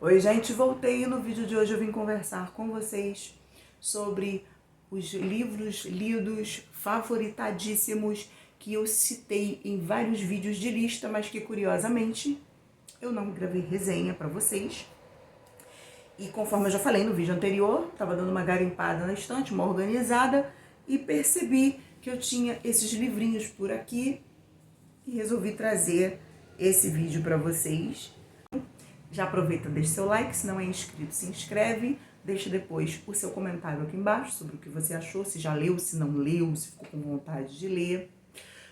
Oi, gente, voltei e no vídeo de hoje eu vim conversar com vocês sobre os livros lidos favoritadíssimos que eu citei em vários vídeos de lista, mas que curiosamente eu não gravei resenha para vocês. E conforme eu já falei no vídeo anterior, estava dando uma garimpada na estante, uma organizada, e percebi que eu tinha esses livrinhos por aqui e resolvi trazer esse vídeo para vocês. Já aproveita, deixa seu like, se não é inscrito, se inscreve, deixa depois o seu comentário aqui embaixo sobre o que você achou, se já leu, se não leu, se ficou com vontade de ler.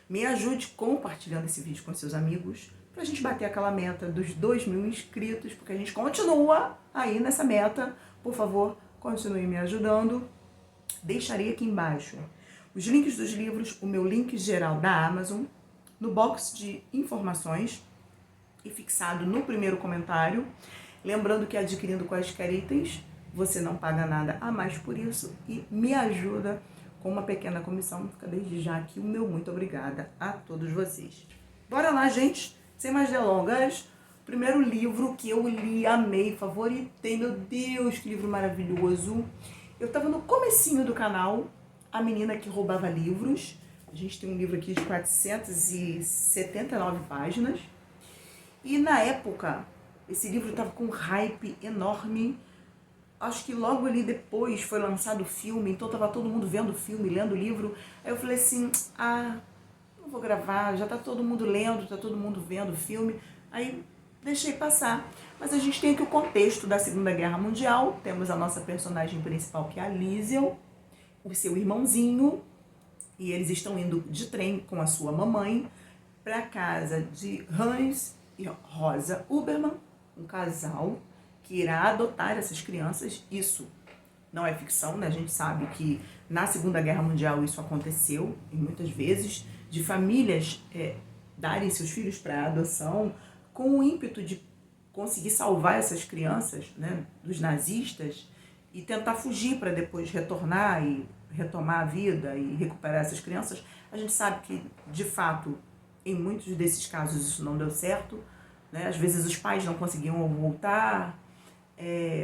Me ajude compartilhando esse vídeo com seus amigos, pra gente bater aquela meta dos 2.000 inscritos, porque a gente continua aí nessa meta. Por favor, continue me ajudando. Deixarei aqui embaixo os links dos livros, o meu link geral da Amazon, no box de informações, e fixado no primeiro comentário. Lembrando que adquirindo quaisquer itens, você não paga nada a mais por isso e me ajuda com uma pequena comissão. Fica desde já aqui o meu muito obrigada a todos vocês. Bora lá, gente, sem mais delongas. Primeiro livro que eu li, amei, favoritei, meu Deus, que livro maravilhoso. Eu tava no comecinho do canal, A Menina que Roubava Livros. A gente tem um livro aqui de 479 páginas. E na época, esse livro estava com um hype enorme. Acho que logo ali depois foi lançado o filme, então estava todo mundo vendo o filme, lendo o livro. Aí eu falei assim, não vou gravar, já está todo mundo lendo, está todo mundo vendo o filme. Aí deixei passar. Mas a gente tem aqui o contexto da Segunda Guerra Mundial. Temos a nossa personagem principal, que é a Liesel, o seu irmãozinho. E eles estão indo de trem com a sua mamãe para a casa de Hans e Rosa Ubermann, um casal que irá adotar essas crianças. Isso não é ficção, né? A gente sabe que na Segunda Guerra Mundial isso aconteceu, e muitas vezes, de famílias darem seus filhos para adoção com o ímpeto de conseguir salvar essas crianças, né, dos nazistas e tentar fugir para depois retornar e retomar a vida e recuperar essas crianças. A gente sabe que, de fato, em muitos desses casos isso não deu certo, né? Às vezes os pais não conseguiam voltar,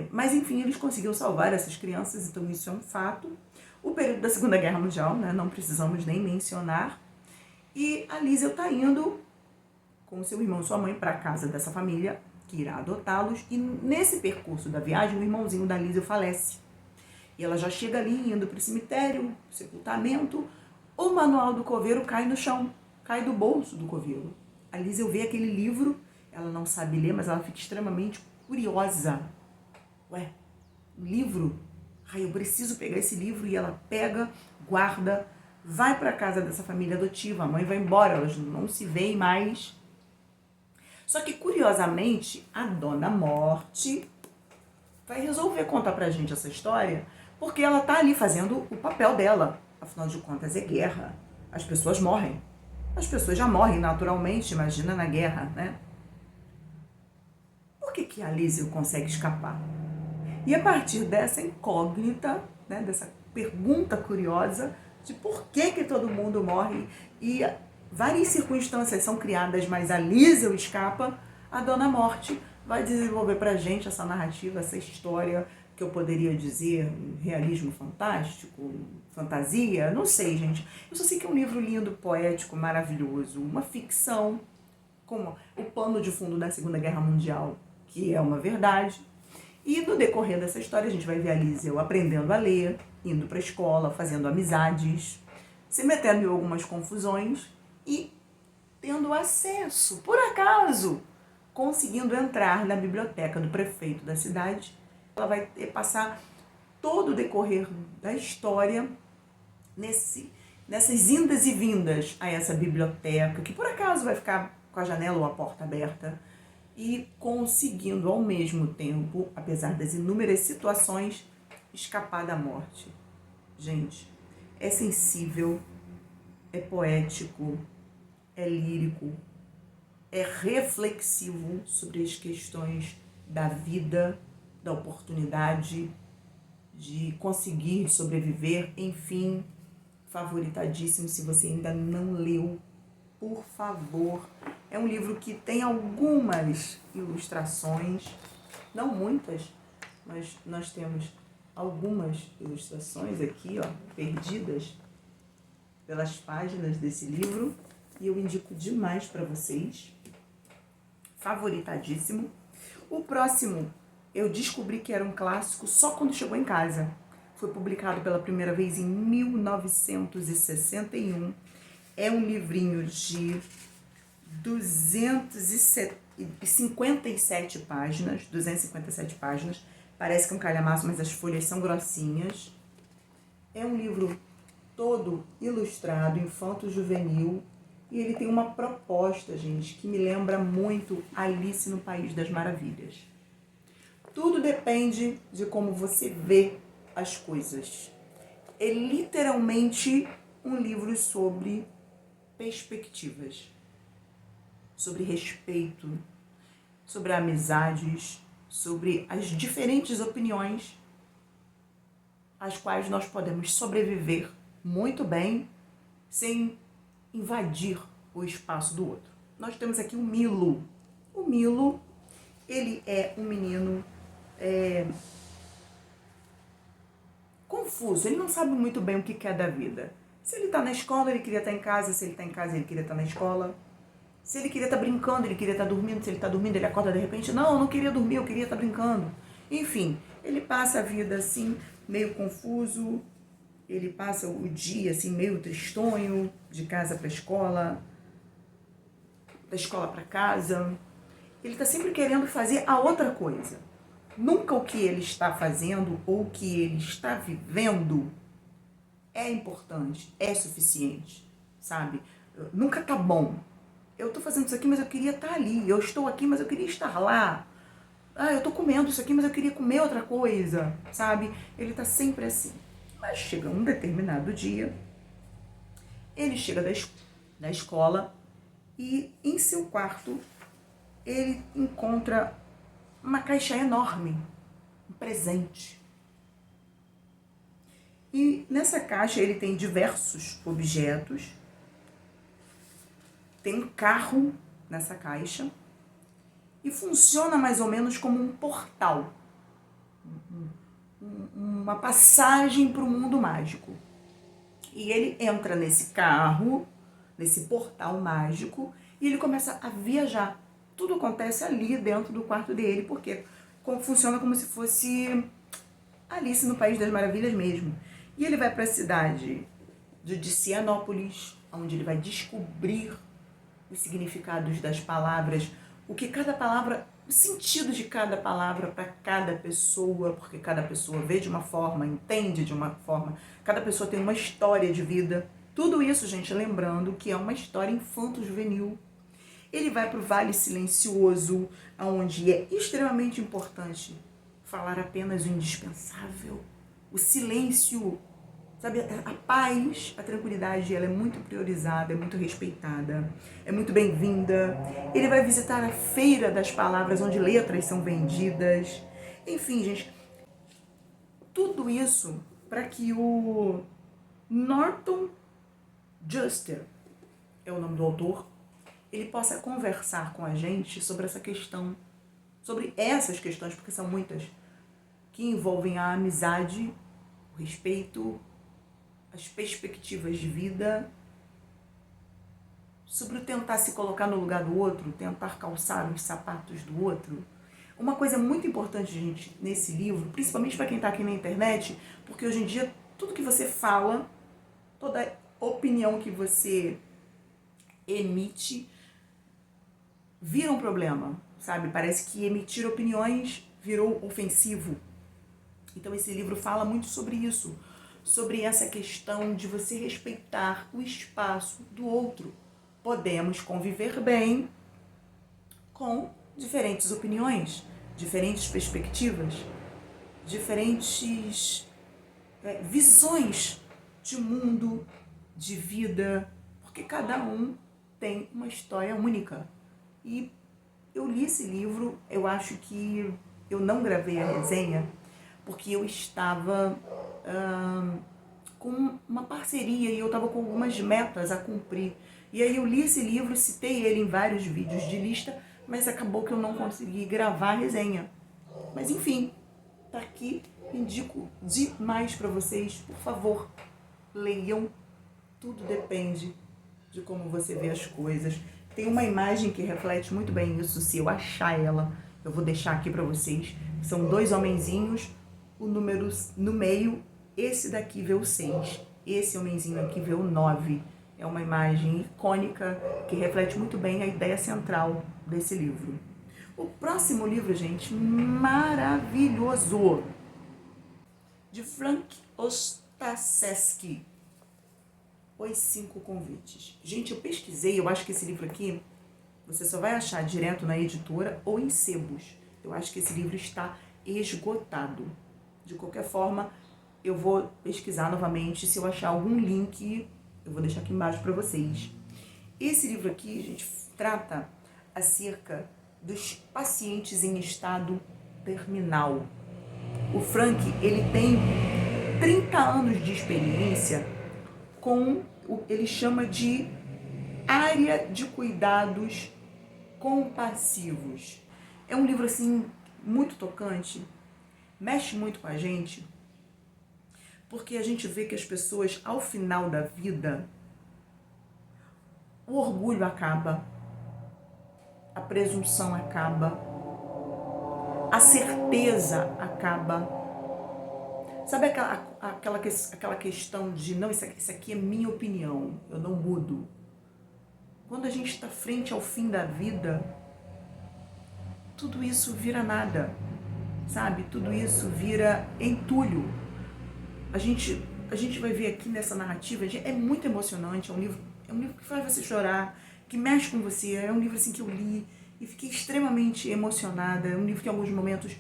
mas enfim, eles conseguiram salvar essas crianças, então isso é um fato. O período da Segunda Guerra Mundial, né? Não precisamos nem mencionar. E a Liesel está indo com seu irmão e sua mãe para a casa dessa família que irá adotá-los, e nesse percurso da viagem o irmãozinho da Liesel falece. E ela já chega ali, indo para o cemitério, sepultamento, o manual do coveiro cai no chão. Cai do bolso do coveiro. A Liesel vê aquele livro, ela não sabe ler, mas ela fica extremamente curiosa. Ué, um livro? Ai, eu preciso pegar esse livro. E ela pega, guarda, vai para a casa dessa família adotiva. A mãe vai embora, elas não se veem mais. Só que, curiosamente, a Dona Morte vai resolver contar pra gente essa história, porque ela tá ali fazendo o papel dela. Afinal de contas, é guerra. As pessoas morrem. As pessoas já morrem naturalmente, imagina na guerra, né? Por que a Liesel consegue escapar? E a partir dessa incógnita, né, dessa pergunta curiosa de por que todo mundo morre e várias circunstâncias são criadas, mas a Liesel escapa, a Dona Morte vai desenvolver pra gente essa narrativa, essa história que eu poderia dizer realismo fantástico, fantasia, não sei, gente. Eu só sei que é um livro lindo, poético, maravilhoso, uma ficção com o pano de fundo da Segunda Guerra Mundial, que é uma verdade. E no decorrer dessa história a gente vai ver a Liesel aprendendo a ler, indo para a escola, fazendo amizades, se metendo em algumas confusões e tendo acesso, por acaso, conseguindo entrar na biblioteca do prefeito da cidade. Ela vai passar todo o decorrer da história nessas indas e vindas a essa biblioteca, que por acaso vai ficar com a janela ou a porta aberta, e conseguindo ao mesmo tempo, apesar das inúmeras situações, escapar da morte. Gente, é sensível, é poético, é lírico, é reflexivo sobre as questões da vida, da oportunidade, de conseguir sobreviver, enfim, favoritadíssimo. Se você ainda não leu, por favor. É um livro que tem algumas ilustrações, não muitas, mas nós temos algumas ilustrações aqui, ó, perdidas pelas páginas desse livro, e eu indico demais para vocês. Favoritadíssimo. O próximo, eu descobri que era um clássico só quando chegou em casa. Foi publicado pela primeira vez em 1961. É um livrinho de 257 páginas. Parece que é um calhamaço, mas as folhas são grossinhas. É um livro todo ilustrado, infanto-juvenil, e ele tem uma proposta, gente, que me lembra muito Alice no País das Maravilhas. Tudo depende de como você vê as coisas. É literalmente um livro sobre perspectivas, sobre respeito, sobre amizades, sobre as diferentes opiniões às quais nós podemos sobreviver muito bem sem invadir o espaço do outro. Nós temos aqui o Milo. O Milo, ele é um menino confuso, ele não sabe muito bem o que quer da vida. Se ele está na escola, ele queria estar em casa. Se ele está em casa, ele queria estar na escola. Se ele queria estar brincando, ele queria estar dormindo. Se ele está dormindo, ele acorda de repente. Não, eu não queria dormir, eu queria estar brincando. Enfim, ele passa a vida assim, meio confuso. Ele passa o dia assim, meio tristonho, de casa para a escola, da escola para casa. Ele está sempre querendo fazer a outra coisa. Nunca o que ele está fazendo ou o que ele está vivendo é importante, é suficiente, sabe? Nunca tá bom. Eu tô fazendo isso aqui, mas eu queria estar ali. Eu estou aqui, mas eu queria estar lá. Eu tô comendo isso aqui, mas eu queria comer outra coisa, sabe? Ele tá sempre assim. Mas chega um determinado dia, ele chega da escola e em seu quarto ele encontra uma caixa enorme, um presente. E nessa caixa ele tem diversos objetos. Tem um carro nessa caixa e funciona mais ou menos como um portal. Uma passagem para o mundo mágico. E ele entra nesse carro, nesse portal mágico, e ele começa a viajar. Tudo acontece ali dentro do quarto dele, porque funciona como se fosse Alice no País das Maravilhas mesmo. E ele vai para a cidade de Cianópolis, onde ele vai descobrir os significados das palavras, o que cada palavra, o sentido de cada palavra para cada pessoa, porque cada pessoa vê de uma forma, entende de uma forma, cada pessoa tem uma história de vida. Tudo isso, gente, lembrando que é uma história infanto-juvenil. Ele vai para o Vale Silencioso, onde é extremamente importante falar apenas o indispensável. O silêncio, sabe, a paz, a tranquilidade, ela é muito priorizada, é muito respeitada, é muito bem-vinda. Ele vai visitar a Feira das Palavras, onde letras são vendidas. Enfim, gente, tudo isso para que o Norton Juster, é o nome do autor, ele possa conversar com a gente sobre essa questão, sobre essas questões, porque são muitas, que envolvem a amizade, o respeito, as perspectivas de vida, sobre o tentar se colocar no lugar do outro, tentar calçar os sapatos do outro. Uma coisa muito importante, gente, nesse livro, principalmente para quem está aqui na internet, porque hoje em dia tudo que você fala, toda opinião que você emite, vira um problema, sabe? Parece que emitir opiniões virou ofensivo. Então esse livro fala muito sobre isso, sobre essa questão de você respeitar o espaço do outro. Podemos conviver bem com diferentes opiniões, diferentes perspectivas, diferentes visões de mundo, de vida, porque cada um tem uma história única. E eu li esse livro, eu acho que eu não gravei a resenha, porque eu estava com uma parceria e eu estava com algumas metas a cumprir. E aí eu li esse livro, citei ele em vários vídeos de lista, mas acabou que eu não consegui gravar a resenha. Mas enfim, tá aqui, indico demais para vocês. Por favor, leiam. Tudo depende de como você vê as coisas. Tem uma imagem que reflete muito bem isso, se eu achar ela, eu vou deixar aqui para vocês. São 2 homenzinhos, o número no meio, esse daqui vê o 6, esse homenzinho aqui vê o 9. É uma imagem icônica que reflete muito bem a ideia central desse livro. O próximo livro, gente, maravilhoso, de Frank Ostaseski, Os 5 Convites. Gente, eu pesquisei, eu acho que esse livro aqui, você só vai achar direto na editora ou em sebos. Eu acho que esse livro está esgotado. De qualquer forma, eu vou pesquisar novamente. Se eu achar algum link, eu vou deixar aqui embaixo para vocês. Esse livro aqui, gente, trata acerca dos pacientes em estado terminal. O Frank, ele tem 30 anos de experiência com o que ele chama de área de cuidados compassivos. É um livro, assim, muito tocante, mexe muito com a gente, porque a gente vê que as pessoas, ao final da vida, o orgulho acaba, a presunção acaba, a certeza acaba. Sabe aquela questão de, não, isso aqui é minha opinião, eu não mudo. Quando a gente está frente ao fim da vida, tudo isso vira nada, sabe? Tudo isso vira entulho. A gente vai ver aqui nessa narrativa, é muito emocionante, é um livro que faz você chorar, que mexe com você, é um livro assim que eu li e fiquei extremamente emocionada, é um livro que em alguns momentos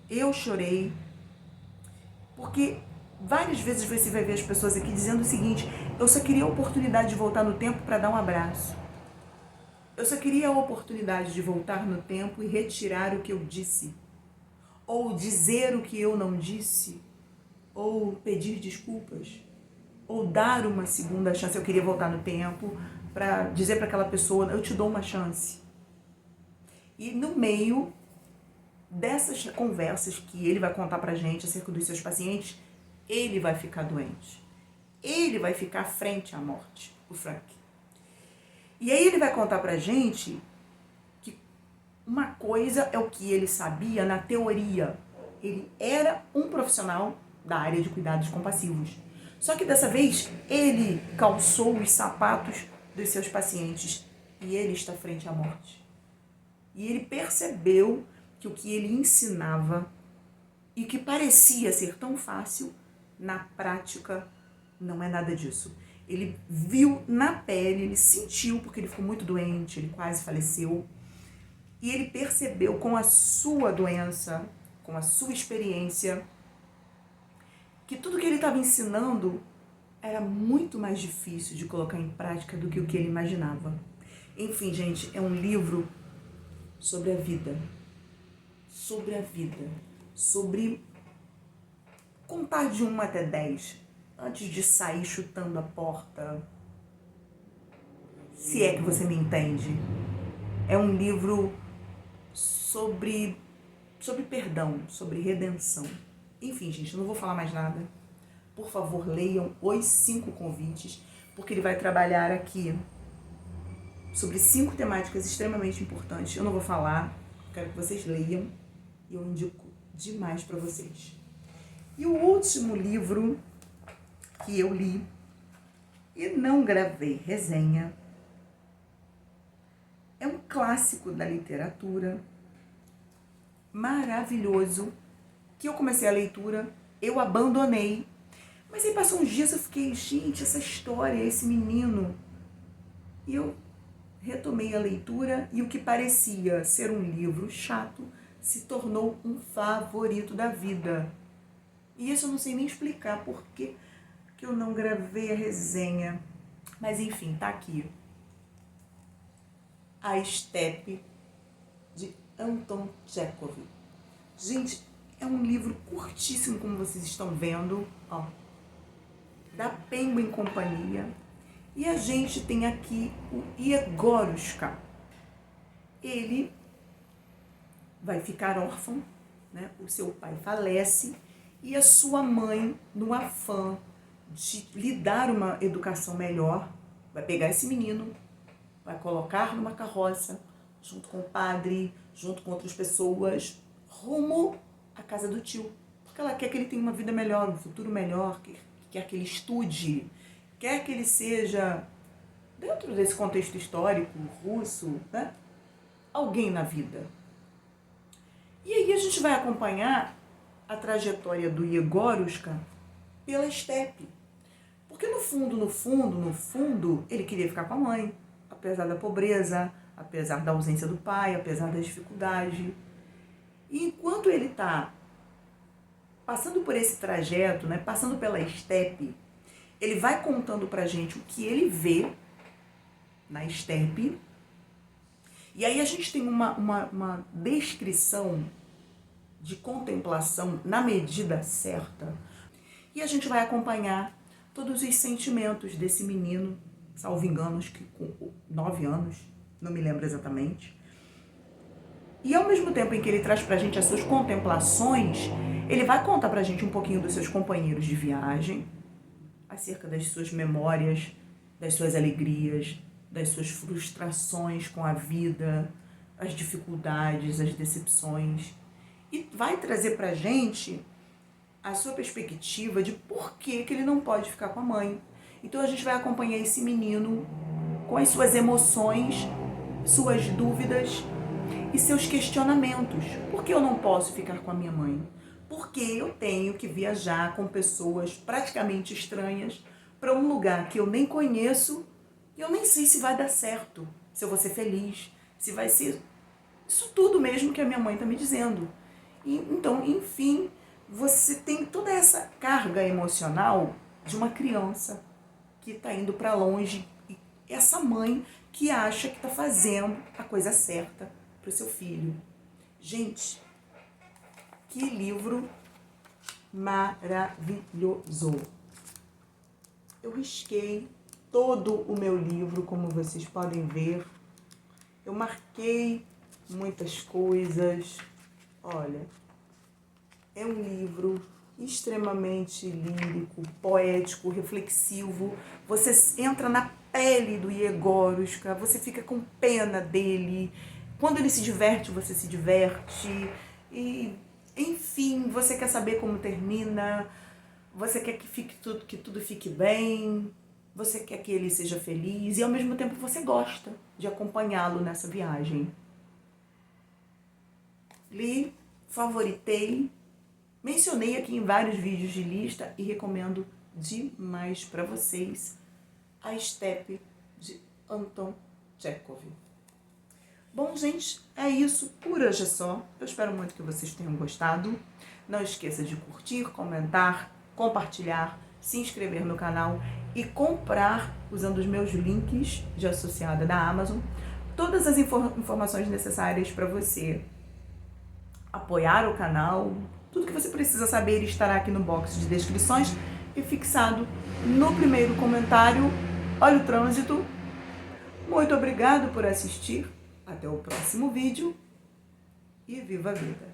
eu chorei, porque várias vezes você vai ver as pessoas aqui dizendo o seguinte: eu só queria a oportunidade de voltar no tempo para dar um abraço. Eu só queria a oportunidade de voltar no tempo e retirar o que eu disse, ou dizer o que eu não disse, ou pedir desculpas, ou dar uma segunda chance. Eu queria voltar no tempo para dizer para aquela pessoa: eu te dou uma chance. E no meio dessas conversas que ele vai contar pra gente acerca dos seus pacientes, ele vai ficar doente. Ele vai ficar frente à morte, o Frank. E aí ele vai contar pra gente que uma coisa é o que ele sabia na teoria. Ele era um profissional da área de cuidados compassivos. Só que dessa vez ele calçou os sapatos dos seus pacientes e ele está frente à morte. E ele percebeu que o que ele ensinava e que parecia ser tão fácil, na prática não é nada disso. Ele viu na pele, ele sentiu, porque ele ficou muito doente, ele quase faleceu. E ele percebeu com a sua doença, com a sua experiência, que tudo que ele estava ensinando era muito mais difícil de colocar em prática do que o que ele imaginava. Enfim, gente, é um livro sobre a vida. Sobre a vida. Sobre contar de 1 até 10 antes de sair chutando a porta. Se é que você me entende. É um livro sobre perdão, sobre redenção. Enfim, gente, eu não vou falar mais nada. Por favor, leiam Os 5 Convites, porque ele vai trabalhar aqui sobre 5 temáticas extremamente importantes. Eu não vou falar, quero que vocês leiam e eu indico demais para vocês. E o último livro que eu li e não gravei resenha é um clássico da literatura, maravilhoso, que eu comecei a leitura, eu abandonei, mas aí passou uns dias eu fiquei, gente, essa história, esse menino, e eu retomei a leitura e o que parecia ser um livro chato se tornou um favorito da vida. E isso eu não sei nem explicar por que eu não gravei a resenha, mas enfim, tá aqui. A Estepe, de Anton Chekhov. Gente, é um livro curtíssimo, como vocês estão vendo, ó, da Penguin Companhia. E a gente tem aqui o Yegorushka. Ele vai ficar órfão, né? O seu pai falece e a sua mãe, no afã de lhe dar uma educação melhor, vai pegar esse menino, vai colocar numa carroça, junto com o padre, junto com outras pessoas, rumo à casa do tio. Porque ela quer que ele tenha uma vida melhor, um futuro melhor, quer que ele estude, quer que ele seja, dentro desse contexto histórico russo, né, alguém na vida. E aí a gente vai acompanhar a trajetória do Yegorushka pela estepe. Porque no fundo, ele queria ficar com a mãe, apesar da pobreza, apesar da ausência do pai, apesar da dificuldade. E enquanto ele está passando por esse trajeto, né, passando pela estepe, ele vai contando pra gente o que ele vê na estepe. E aí a gente tem uma descrição de contemplação na medida certa. E a gente vai acompanhar todos os sentimentos desse menino, salvo engano, acho que com 9 anos, não me lembro exatamente. E ao mesmo tempo em que ele traz pra gente as suas contemplações, ele vai contar pra gente um pouquinho dos seus companheiros de viagem, acerca das suas memórias, das suas alegrias, das suas frustrações com a vida, as dificuldades, as decepções. E vai trazer pra gente a sua perspectiva de por que ele não pode ficar com a mãe. Então a gente vai acompanhar esse menino com as suas emoções, suas dúvidas e seus questionamentos. Por que eu não posso ficar com a minha mãe? Por que eu tenho que viajar com pessoas praticamente estranhas para um lugar que eu nem conheço e eu nem sei se vai dar certo, se eu vou ser feliz, se vai ser isso tudo mesmo que a minha mãe está me dizendo. E, então, enfim, você tem toda essa carga emocional de uma criança que está indo para longe e essa mãe que acha que está fazendo a coisa certa para o seu filho. Gente, que livro maravilhoso! Eu risquei todo o meu livro, como vocês podem ver. Eu marquei muitas coisas. Olha, é um livro extremamente lírico, poético, reflexivo. Você entra na pele do Yegorushka, você fica com pena dele. Quando ele se diverte, você se diverte. E, enfim, você quer saber como termina. Você quer que tudo fique bem. Você quer que ele seja feliz. E, ao mesmo tempo, você gosta de acompanhá-lo nessa viagem. Li, favoritei, mencionei aqui em vários vídeos de lista e recomendo demais para vocês A Estepe, de Anton Chekhov. Bom, gente, é isso. Por hoje é só. Eu espero muito que vocês tenham gostado. Não esqueça de curtir, comentar, compartilhar, se inscrever no canal e comprar, usando os meus links de associada da Amazon, todas as informações necessárias para você apoiar o canal. Tudo que você precisa saber estará aqui no box de descrições e fixado no primeiro comentário. Olha o trânsito. Muito obrigado por assistir. Até o próximo vídeo e viva a vida!